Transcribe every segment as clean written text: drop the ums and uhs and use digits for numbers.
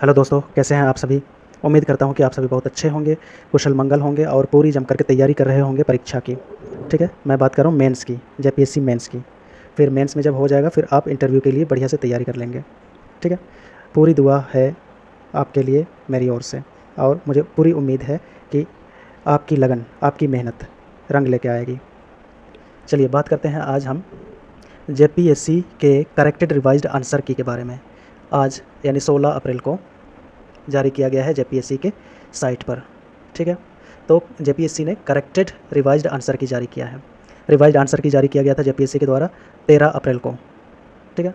Hello दोस्तों, कैसे हैं आप सभी। उम्मीद करता हूं कि आप सभी बहुत अच्छे होंगे, कुशल मंगल होंगे और पूरी जम करके तैयारी कर रहे होंगे परीक्षा की। ठीक है, मैं बात कर रहा हूं मेंस की, जेपीएससी मेंस की। फिर मेंस में जब हो जाएगा फिर आप इंटरव्यू के लिए बढ़िया से तैयारी कर लेंगे। ठीक है, पूरी दुआ है आपके लिए मेरी ओर से, और मुझे पूरी उम्मीद है कि आपकी लगन, आपकी मेहनत रंग लेके आएगी। चलिए बात करते हैं आज हम जेपीएससी के करेक्टेड रिवाइज्ड आंसर की के बारे में। आज यानी 16 अप्रैल को जारी किया गया है जेपीएससी के साइट पर। ठीक है, तो जेपीएससी ने करेक्टेड रिवाइज्ड आंसर की जारी किया है। रिवाइज्ड आंसर की जारी किया गया था जेपीएससी के द्वारा 13 अप्रैल को। ठीक है,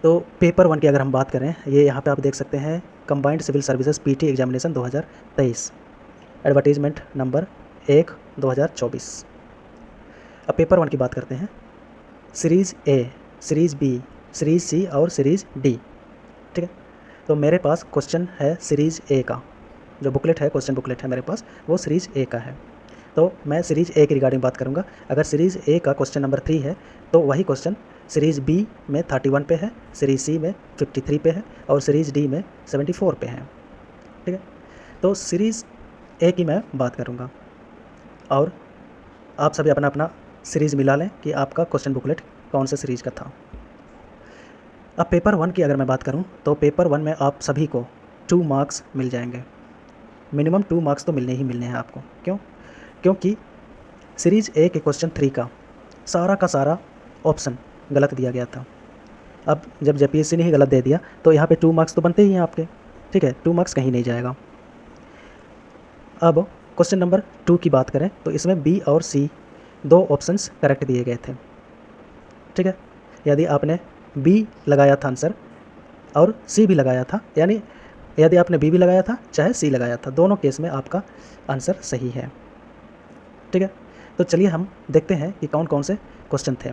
तो पेपर 1 की अगर हम बात करें, ये यहाँ पे आप देख सकते हैं, combined civil services PT examination 2023, advertisement number 1 2024। अब पेपर 1 की बात करते हैं। Series A, series B, series C और सीरीज़ डी। ठीक है, तो मेरे पास क्वेश्चन है सीरीज़ ए का, जो बुकलेट है, क्वेश्चन बुकलेट है मेरे पास, वो सीरीज़ ए का है। तो मैं सीरीज़ ए की रिगार्डिंग बात करूँगा। अगर सीरीज़ ए का क्वेश्चन नंबर 3 है तो वही क्वेश्चन सीरीज़ बी में 31 पे है, सीरीज़ सी में 53 पे है और सीरीज़ डी में 74 पे है। ठीक है, तो सीरीज़ ए की मैं बात करूँगा और आप सभी अपना अपना सीरीज़ मिला लें कि आपका क्वेश्चन बुकलेट कौन से सीरीज़ का था। अब पेपर 1 की अगर मैं बात करूं तो पेपर 1 में आप सभी को 2 मार्क्स मिल जाएंगे। मिनिमम 2 मार्क्स तो मिलने ही मिलने हैं आपको। क्यों? क्योंकि सीरीज़ ए के क्वेश्चन 3 का सारा ऑप्शन गलत दिया गया था। अब जब जेपीएससी ने ही गलत दे दिया तो यहाँ पे 2 मार्क्स तो बनते ही हैं आपके। ठीक है, 2 मार्क्स कहीं नहीं जाएगा। अब क्वेश्चन नंबर 2 की बात करें तो इसमें बी और सी 2 ऑप्शंस करेक्ट दिए गए थे। ठीक है, यदि आपने बी लगाया था आंसर और सी भी लगाया था, यानी यदि आपने बी भी लगाया था चाहे सी लगाया था, दोनों केस में आपका आंसर सही है। ठीक है, तो चलिए हम देखते हैं कि कौन कौन से क्वेश्चन थे।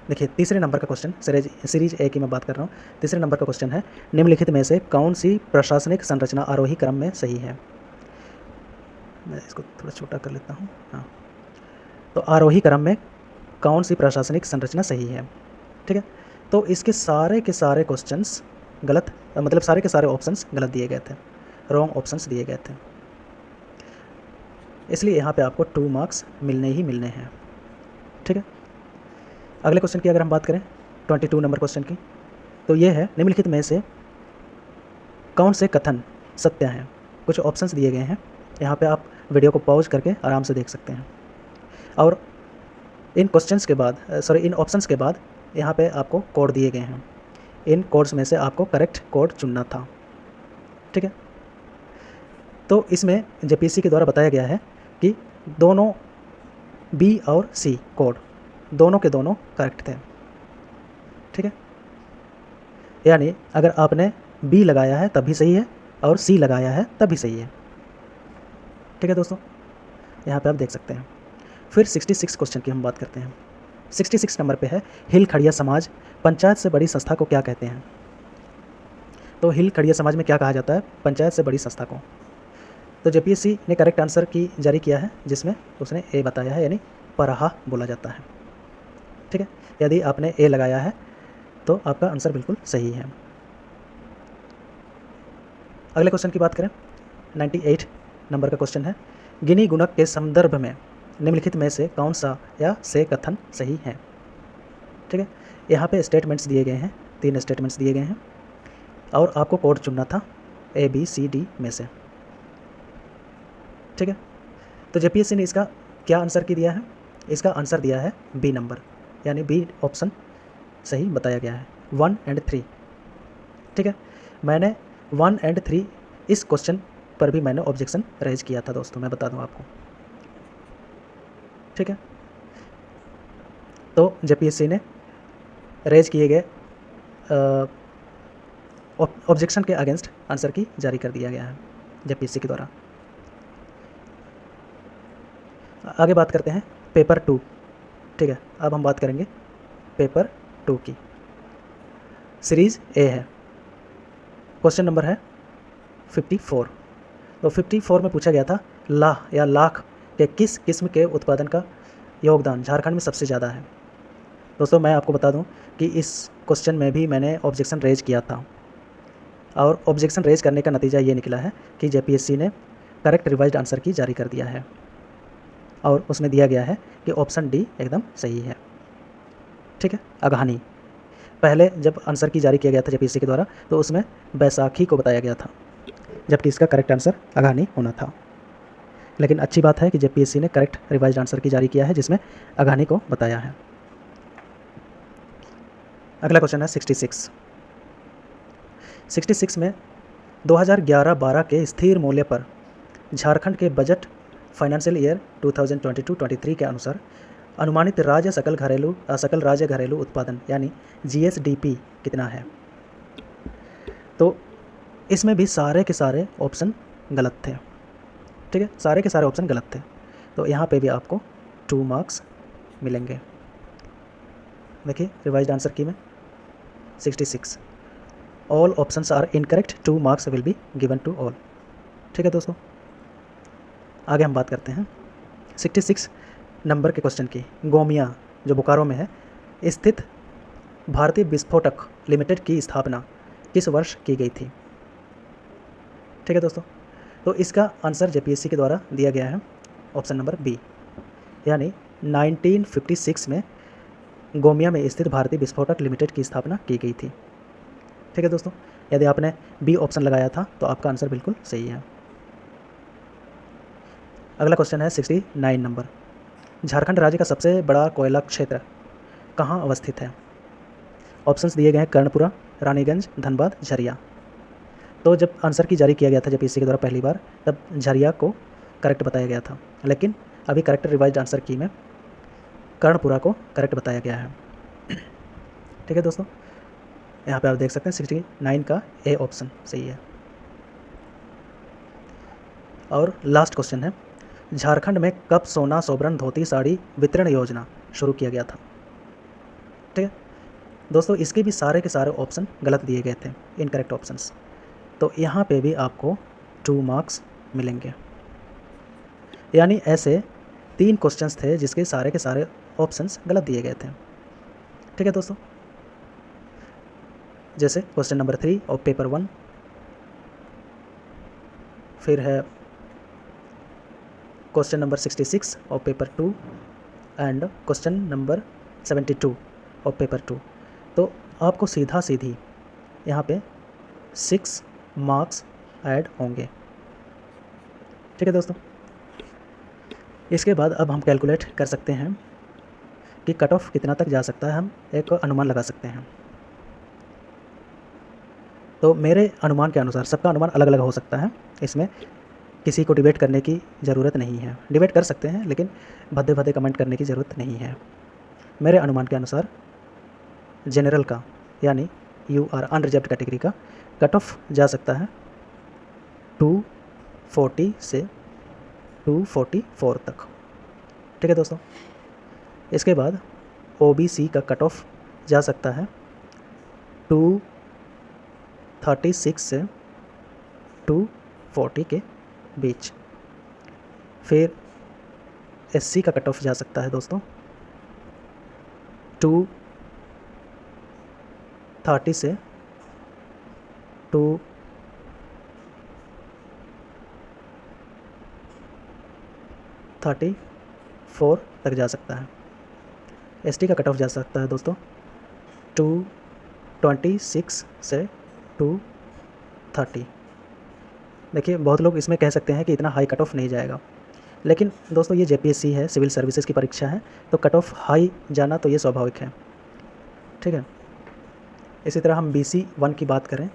देखिए, तीसरे नंबर का क्वेश्चन, सीरीज ए की मैं बात कर रहा हूँ। तीसरे नंबर का क्वेश्चन है, निम्नलिखित में से कौन सी प्रशासनिक संरचना आरोही क्रम में सही है। मैं इसको थोड़ा छोटा कर लेता हूँ। हाँ, तो आरोही क्रम में कौन सी प्रशासनिक संरचना सही है। ठीक है, तो इसके सारे के सारे क्वेश्चंस गलत, मतलब सारे के सारे ऑप्शंस गलत दिए गए थे, रॉन्ग ऑप्शंस दिए गए थे, इसलिए यहाँ पे आपको 2 मार्क्स मिलने ही मिलने हैं। ठीक है, अगले क्वेश्चन की अगर हम बात करें 22 नंबर क्वेश्चन की, तो ये है, निम्नलिखित में से कौन से कथन सत्य हैं। कुछ ऑप्शंस दिए गए हैं, यहाँ पे आप वीडियो को पॉज करके आराम से देख सकते हैं। और इन क्वेश्चंस के बाद, इन ऑप्शंस के बाद यहाँ पे आपको कोड दिए गए हैं। इन कोड्स में से आपको करेक्ट कोड चुनना था। ठीक है, तो इसमें जेपीएससी के द्वारा बताया गया है कि दोनों बी और सी कोड दोनों के दोनों करेक्ट थे। ठीक है, यानी अगर आपने बी लगाया है तब भी सही है और सी लगाया है तब भी सही है। ठीक है दोस्तों, यहाँ पे आप देख सकते हैं। फिर 66 क्वेश्चन की हम बात करते हैं। 66 नंबर पे है, हिल खड़िया समाज पंचायत से बड़ी संस्था को क्या कहते हैं। तो हिल खड़िया समाज में क्या कहा जाता है, पंचायत से बड़ी संस्था को। तो जेपीएससी ने करेक्ट आंसर की जारी किया है, जिसमें उसने ए बताया है, यानी पराहा बोला जाता है। ठीक है, यदि आपने ए लगाया है तो आपका आंसर बिल्कुल सही है। अगले क्वेश्चन की बात करें, 98 नंबर का क्वेश्चन है, गिनी गुणक के संदर्भ में निम्नलिखित में से कौन सा या से कथन सही है। ठीक है, यहाँ पे स्टेटमेंट्स दिए गए हैं, 3 स्टेटमेंट्स दिए गए हैं और आपको कोड चुनना था ए बी सी डी में से। ठीक है, तो जेपीएससी ने इसका क्या आंसर की दिया है, इसका आंसर दिया है बी नंबर, यानी बी ऑप्शन सही बताया गया है, 1 और 3। ठीक है, मैंने 1 और 3 इस क्वेश्चन पर भी मैंने ऑब्जेक्शन रेज किया था दोस्तों, मैं बता दूं आपको। ठीक है, तो जेपीएससी ने रेज किए गए ऑब्जेक्शन के अगेंस्ट आंसर की जारी कर दिया गया है जेपीएससी के द्वारा। आगे बात करते हैं पेपर 2। ठीक है, अब हम बात करेंगे पेपर 2 की। सीरीज़ ए है, क्वेश्चन नंबर है 54। तो 54 में पूछा गया था, लाह या लाख के किस किस्म के उत्पादन का योगदान झारखंड में सबसे ज़्यादा है। दोस्तों मैं आपको बता दूं कि इस क्वेश्चन में भी मैंने ऑब्जेक्शन रेज किया था। और ऑब्जेक्शन रेज करने का नतीजा ये निकला है कि जेपीएससी ने करेक्ट रिवाइज्ड आंसर की जारी कर दिया है और उसमें दिया गया है कि ऑप्शन डी एकदम सही है। ठीक है। अगहानी, पहले जब आंसर की जारी किया गया था जेपीएससी के द्वारा तो उसमें बैसाखी को बताया गया था, जबकि इसका करेक्ट आंसर अगहानी होना था। लेकिन अच्छी बात है कि जेपीएससी ने करेक्ट रिवाइज्ड आंसर की जारी किया है जिसमें अगहानी को बताया है। अगला क्वेश्चन है 66 में 2011-12 के स्थिर मूल्य पर झारखंड के बजट फाइनेंशियल ईयर 2022-23 के अनुसार अनुमानित सकल राज्य घरेलू उत्पादन यानी जीएसडीपी कितना है। तो इसमें भी सारे के सारे ऑप्शन गलत थे। ठीक है, सारे के सारे ऑप्शन गलत थे, तो यहाँ पे भी आपको 2 मार्क्स मिलेंगे। देखिए रिवाइज्ड आंसर की में 66 all options are incorrect, 2 marks will be given to all. ठीक है दोस्तों, आगे हम बात करते हैं 66 नंबर के क्वेश्चन की। गोमिया जो बोकारो में है स्थित भारतीय विस्फोटक लिमिटेड की स्थापना किस वर्ष की गई थी। ठीक है दोस्तों, तो इसका आंसर जेपीएससी के द्वारा दिया गया है ऑप्शन नंबर बी, यानी 1956 में गोमिया में स्थित भारतीय विस्फोटक लिमिटेड की स्थापना की गई थी। ठीक है दोस्तों, यदि आपने बी ऑप्शन लगाया था तो आपका आंसर बिल्कुल सही है। अगला क्वेश्चन है 69 नंबर। झारखंड राज्य का सबसे बड़ा कोयला क्षेत्र कहाँ अवस्थित है। ऑप्शंस दिए गए हैं कर्णपुरा, रानीगंज, धनबाद, झरिया। तो जब आंसर की जारी किया गया था जेपीएससी के द्वारा पहली बार, तब झरिया को करेक्ट बताया गया था, लेकिन अभी करेक्ट रिवाइज्ड आंसर की में कर्णपुरा को करेक्ट बताया गया है। ठीक है दोस्तों, यहाँ पे आप देख सकते हैं 69 का ए ऑप्शन सही है। और लास्ट क्वेश्चन है, झारखंड में कब सोना सोबरन धोती साड़ी वितरण योजना शुरू किया गया था। ठीक है दोस्तों, इसके भी सारे के सारे ऑप्शन गलत दिए गए थे, इनकरेक्ट ऑप्शंस, तो यहाँ पे भी आपको 2 मार्क्स मिलेंगे। यानी ऐसे 3 क्वेश्चंस थे जिसके सारे के सारे ऑप्शंस गलत दिए गए थे। ठीक है दोस्तों, जैसे क्वेश्चन नंबर 3 ऑफ पेपर 1, फिर है question number 66 of paper 2 and question number 72 of paper 2। तो आपको सीधी यहाँ पे 6 मार्क्स ऐड होंगे। ठीक है दोस्तों, इसके बाद अब हम कैलकुलेट कर सकते हैं कि कट ऑफ कितना तक जा सकता है, हम एक अनुमान लगा सकते हैं। तो मेरे अनुमान के अनुसार, सबका अनुमान अलग अलग हो सकता है, इसमें किसी को डिबेट करने की ज़रूरत नहीं है। डिबेट कर सकते हैं लेकिन भद्दे कमेंट करने की ज़रूरत नहीं है। मेरे अनुमान के अनुसार जनरल का यानी UR अनरिजर्व्ड कैटेगरी का कट ऑफ जा सकता है 240 से 244 तक। ठीक है दोस्तों, इसके बाद OBC का कट ऑफ जा सकता है 236 से 240 के बीच। फिर SC का कट ऑफ जा सकता है दोस्तों 230 से 234 तक जा सकता है। ST का कट ऑफ जा सकता है दोस्तों 226 से 230। देखिए बहुत लोग इसमें कह सकते हैं कि इतना हाई कट ऑफ नहीं जाएगा, लेकिन दोस्तों ये JPSC है, सिविल सर्विसेज की परीक्षा है, तो कट ऑफ हाई जाना तो ये स्वाभाविक है। ठीक है, इसी तरह हम BC1 की बात करें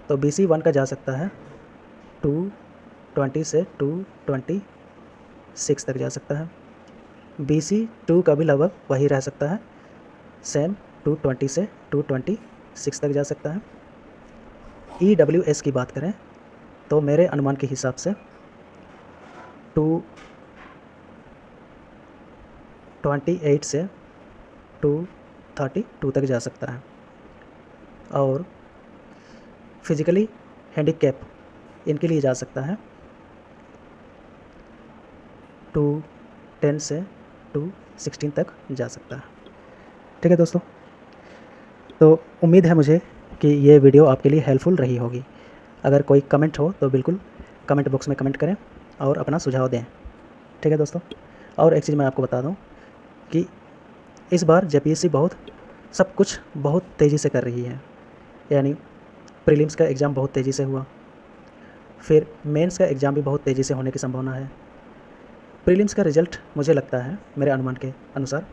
तो BC1 का जा सकता है 220 से 226 तक जा सकता है। BC2 का भी लगभग वही रह सकता है, सेम 220 से 226 तक जा सकता है। EWS की बात करें तो मेरे अनुमान के हिसाब से 228 से 232 तक जा सकता है। और फिजिकली हैंडीकैप इनके लिए जा सकता है 210 से 216 तक जा सकता है। ठीक है दोस्तों, तो उम्मीद है मुझे कि ये वीडियो आपके लिए हेल्पफुल रही होगी। अगर कोई कमेंट हो तो बिल्कुल कमेंट बॉक्स में कमेंट करें और अपना सुझाव दें। ठीक है दोस्तों, और एक चीज़ मैं आपको बता दूं कि इस बार जेपीएससी सब कुछ बहुत तेज़ी से कर रही है। यानी प्रीलिम्स का एग्ज़ाम बहुत तेज़ी से हुआ, फिर मेंस का एग्ज़ाम भी बहुत तेज़ी से होने की संभावना है। प्रीलिम्स का रिज़ल्ट मुझे लगता है, मेरे अनुमान के अनुसार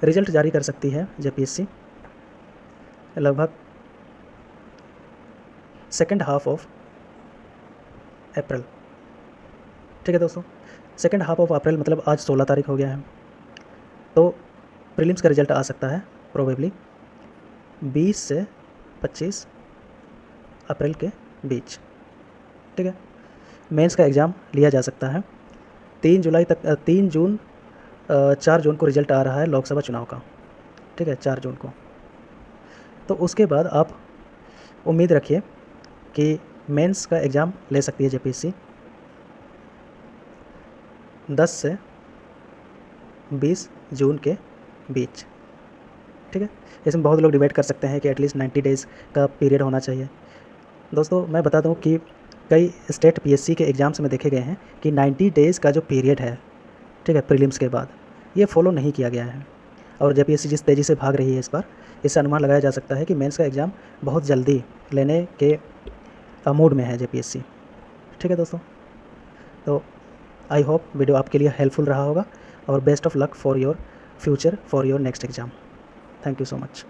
रिज़ल्ट जारी कर सकती है जेपीएससी लगभग सेकेंड हाफ ऑफ अप्रैल। ठीक है दोस्तों, सेकेंड हाफ ऑफ अप्रैल मतलब आज 16 तारीख हो गया है, तो प्रीलिम्स का रिज़ल्ट आ सकता है प्रोबेबली 20 से 25 अप्रैल के बीच। ठीक है, मेंस का एग्ज़ाम लिया जा सकता है 3 जुलाई तक, 3 जून 4 जून को रिज़ल्ट आ रहा है लोकसभा चुनाव का। ठीक है, 4 जून को। तो उसके बाद आप उम्मीद रखिए कि मेंस का एग्ज़ाम ले सकती है जेपीएससी 10 से 20 जून के बीच। ठीक है, इसमें बहुत लोग डिबेट कर सकते हैं कि एटलीस्ट 90 डेज़ का पीरियड होना चाहिए। दोस्तों मैं बता दूं कि कई स्टेट पीएससी के एग्ज़ाम्स में देखे गए हैं कि 90 डेज़ का जो पीरियड है, ठीक है, प्रीलिम्स के बाद, ये फॉलो नहीं किया गया है। और जेपीएससी जिस तेज़ी से भाग रही है इस बार, इससे अनुमान लगाया जा सकता है कि मेंस का एग्ज़ाम बहुत जल्दी लेने के मूड में है जेपीएससी। ठीक है दोस्तों, तो आई होप वीडियो आपके लिए हेल्पफुल रहा होगा और best of luck for your future, for your next exam. Thank you so much.